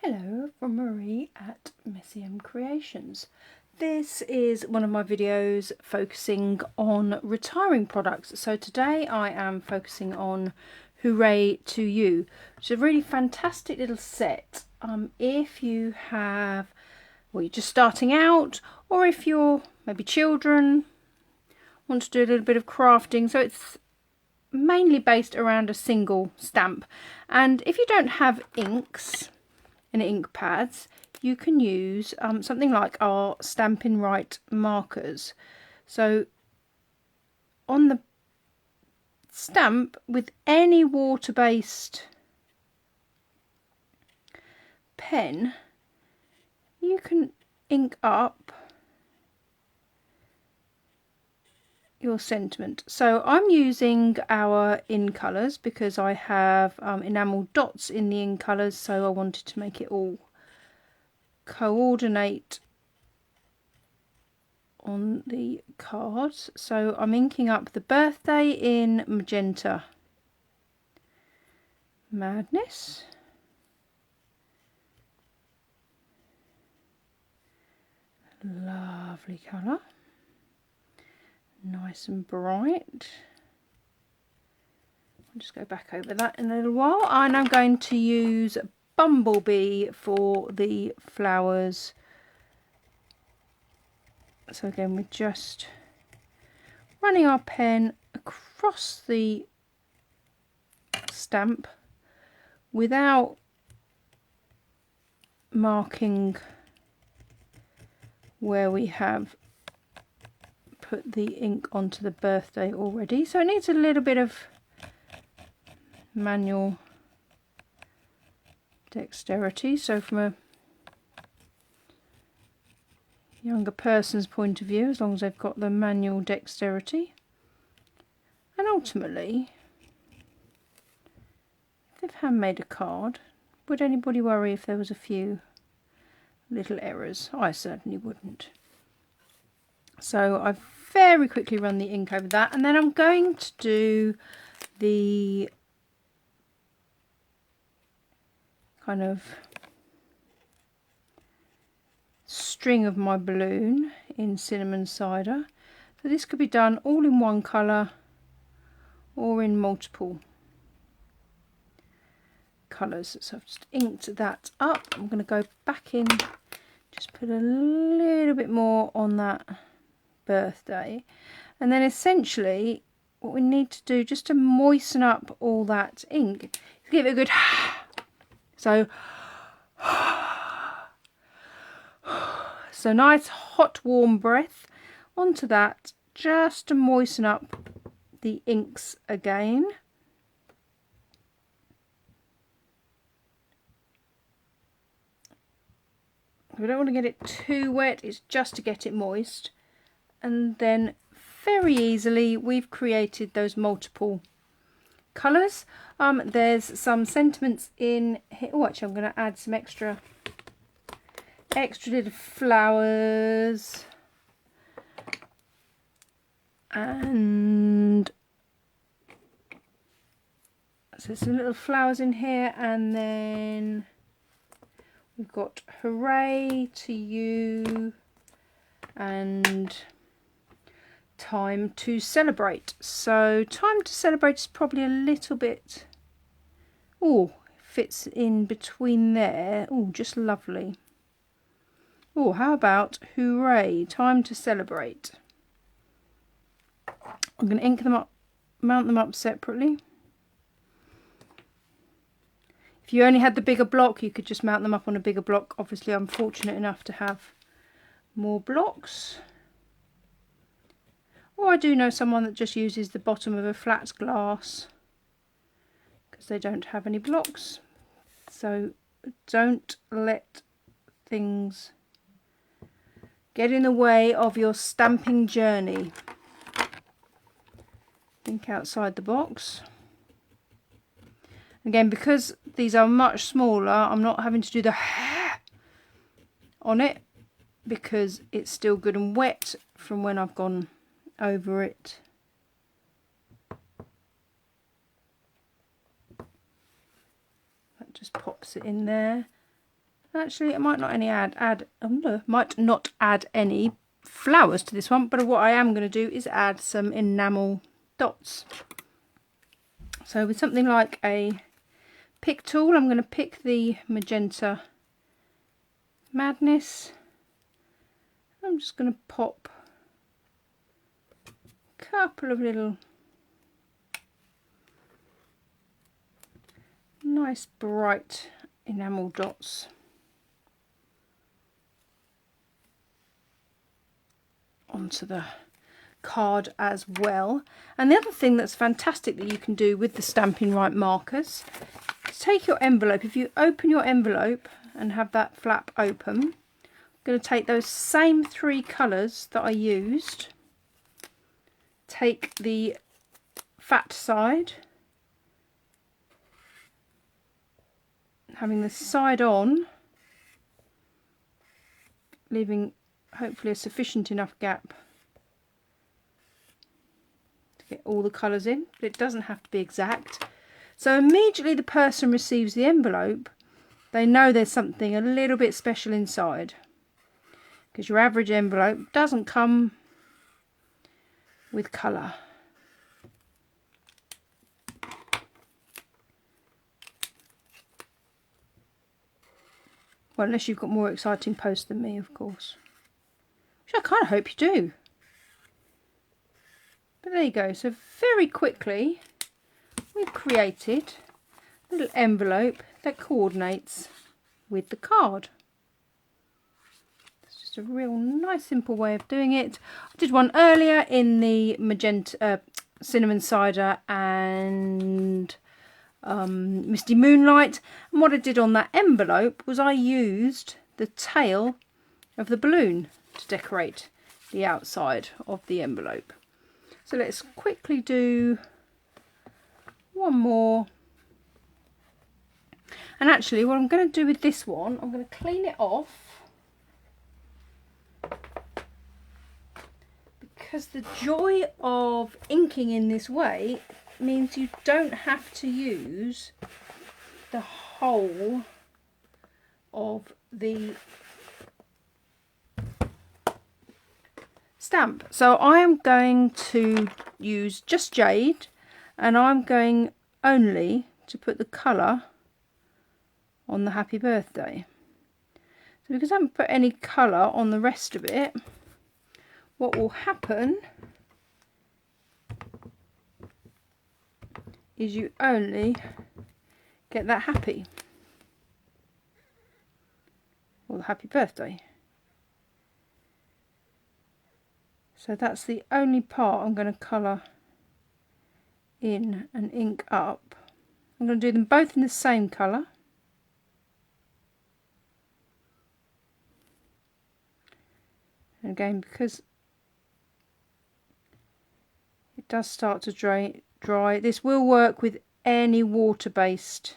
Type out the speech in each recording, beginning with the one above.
Hello from Marie at messymcreations. This is one of my videos focusing on retiring products. So today I am focusing on Hooray to You, which is a really fantastic little set. If you have, well, you're just starting out, or if you're maybe children, want to do a little bit of crafting. So it's mainly based around a single stamp. And if you don't have inks and ink pads, you can use something like our Stampin' Right markers. So on the stamp, with any water-based pen, you can ink up your sentiment. So I'm using our in colours because I have enamel dots in the in colours, so I wanted to make it all coordinate on the cards. So I'm inking up the birthday in Magenta Madness. Lovely colour. Nice and bright. I'll just go back over that in a little while. And I'm going to use Bumblebee for the flowers. So again, we're just running our pen across the stamp without marking where we have put the ink onto the birthday already. So it needs a little bit of manual dexterity. So from a younger person's point of view, as long as they've got the manual dexterity. And ultimately, if they've handmade a card, would anybody worry if there was a few little errors? I certainly wouldn't. So I've very quickly run the ink over that, and then I'm going to do the kind of string of my balloon in Cinnamon Cider. So this could be done all in one colour or in multiple colours. So I've just inked that up. I'm going to go back in, just put a little bit more on that birthday, and then essentially what we need to do just to moisten up all that ink is give it a good so nice hot warm breath onto that, just to moisten up the inks again. We don't want to get it too wet, it's just to get it moist. And then very easily we've created those multiple colours. There's some sentiments in here. Oh, actually I'm going to add some extra little flowers, and so some little flowers in here, and then we've got Hooray to You and Time to Celebrate. So Time to Celebrate is probably a little bit, oh, fits in between there. Oh, just lovely. Oh, how about Hooray, Time to Celebrate? I'm going to ink them up, mount them up separately. If you only had the bigger block, you could just mount them up on a bigger block. Obviously, I'm fortunate enough to have more blocks. Or I do know someone that just uses the bottom of a flat glass because they don't have any blocks. So don't let things get in the way of your stamping journey. Think outside the box. Again, because these are much smaller, I'm not having to do the on it because it's still good and wet from when I've gone over it. That just pops it in there. Actually, I might not might not add any flowers to this one, but what I am going to do is add some enamel dots. So with something like a pick tool, I'm going to pick the Magenta Madness. I'm just going to pop a couple of little nice bright enamel dots onto the card as well. And the other thing that's fantastic that you can do with the Stampin' Right markers is take your envelope. If you open your envelope and have that flap open, I'm going to take those same 3 colours that I used, take the fat side, having the side on, leaving hopefully a sufficient enough gap to get all the colours in, but it doesn't have to be exact. So immediately the person receives the envelope, they know there's something a little bit special inside, because your average envelope doesn't come with colour. Well, unless you've got more exciting posts than me, of course. Which I kind of hope you do. But there you go. So very quickly, we've created a little envelope that coordinates with the card. It's just a real nice, simple way of doing it. I did one earlier in the magenta, cinnamon cider and Misty Moonlight, and what I did on that envelope was I used the tail of the balloon to decorate the outside of the envelope. So let's quickly do one more. And actually what I'm going to do with this one, I'm going to clean it off, because the joy of inking in this way means you don't have to use the whole of the stamp. So I am going to use just jade, and I'm going only to put the colour on the happy birthday. So because I haven't put any colour on the rest of it, what will happen is you only get that happy, or the happy birthday. So that's the only part I'm going to colour in and ink up. I'm going to do them both in the same colour. And again, because it does start to dry, this will work with any water-based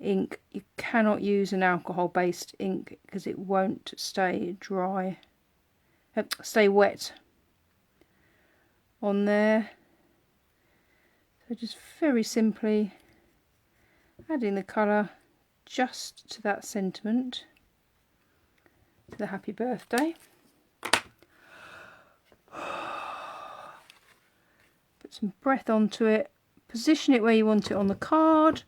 ink. You cannot use an alcohol-based ink because it won't stay dry, stay wet on there. So just very simply adding the colour just to that sentiment, to the happy birthday. Put some breath onto it, position it where you want it on the card.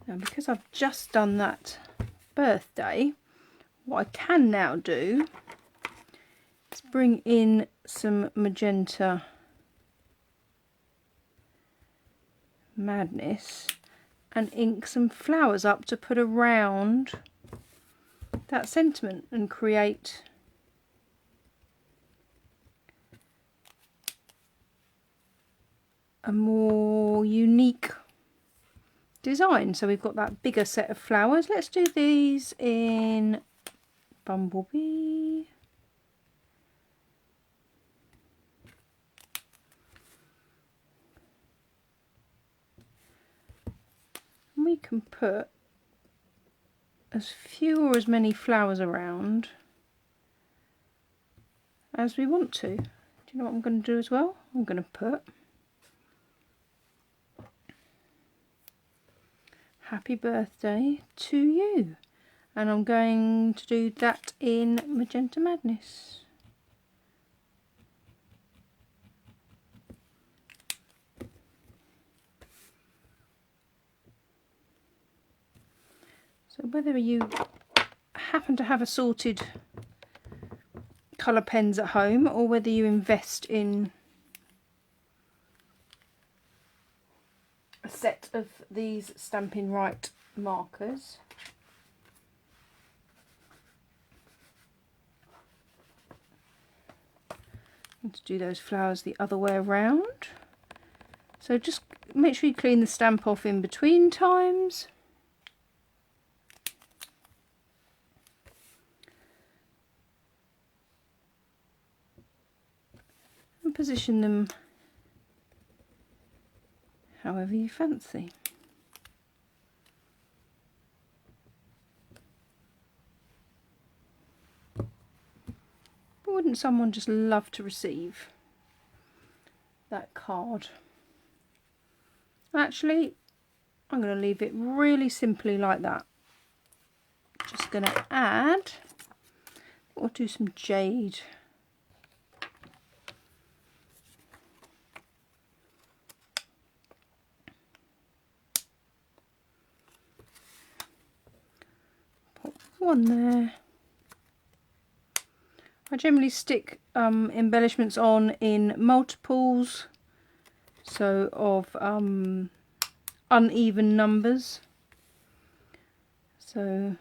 Now because I've just done that birthday, what I can now do is bring in some Magenta Madness and ink some flowers up to put around that sentiment and create a more unique design. So we've got that bigger set of flowers. Let's do these in Bumblebee. And we can put as few or as many flowers around as we want to. Do you know what I'm going to do as well? I'm going to put happy birthday to you. And I'm going to do that in Magenta Madness. So whether you happen to have assorted colour pens at home, or whether you invest in a set of these Stampin' Right markers, and to do those flowers the other way around. So just make sure you clean the stamp off in between times. And position them however you fancy. But wouldn't someone just love to receive that card? Actually, I'm going to leave it really simply like that. Just going to add, or do some jade. Put one there. I generally stick embellishments on in multiples, so of uneven numbers. So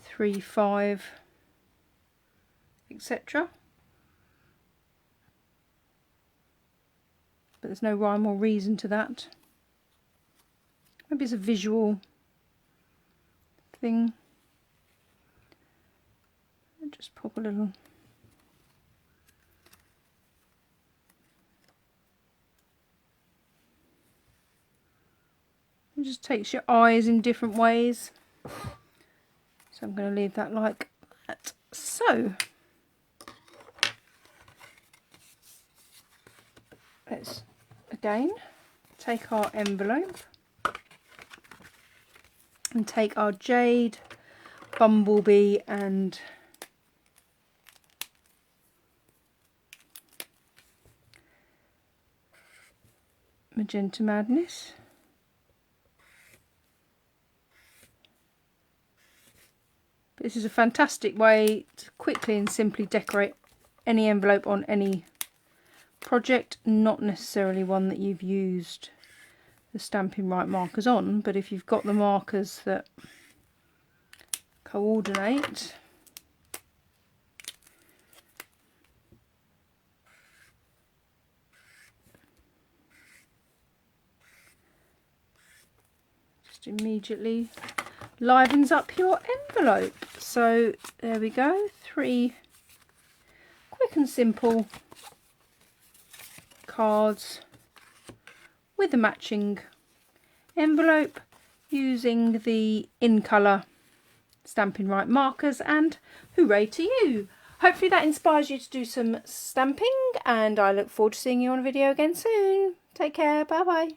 3, 5, etc. But there's no rhyme or reason to that. Maybe it's a visual thing. I'll just pop a little. It just takes your eyes in different ways. So I'm going to leave that like that. So let's again take our envelope and take our jade, bumblebee and Magenta Madness. This is a fantastic way to quickly and simply decorate any envelope on any project, not necessarily one that you've used the Stampin' Right markers on, but if you've got the markers that coordinate, just immediately livens up your envelope. So there we go, 3 quick and simple cards with a matching envelope using the in colour Stampin' Right markers, and hooray to you! Hopefully that inspires you to do some stamping, and I look forward to seeing you on a video again soon. Take care, bye bye.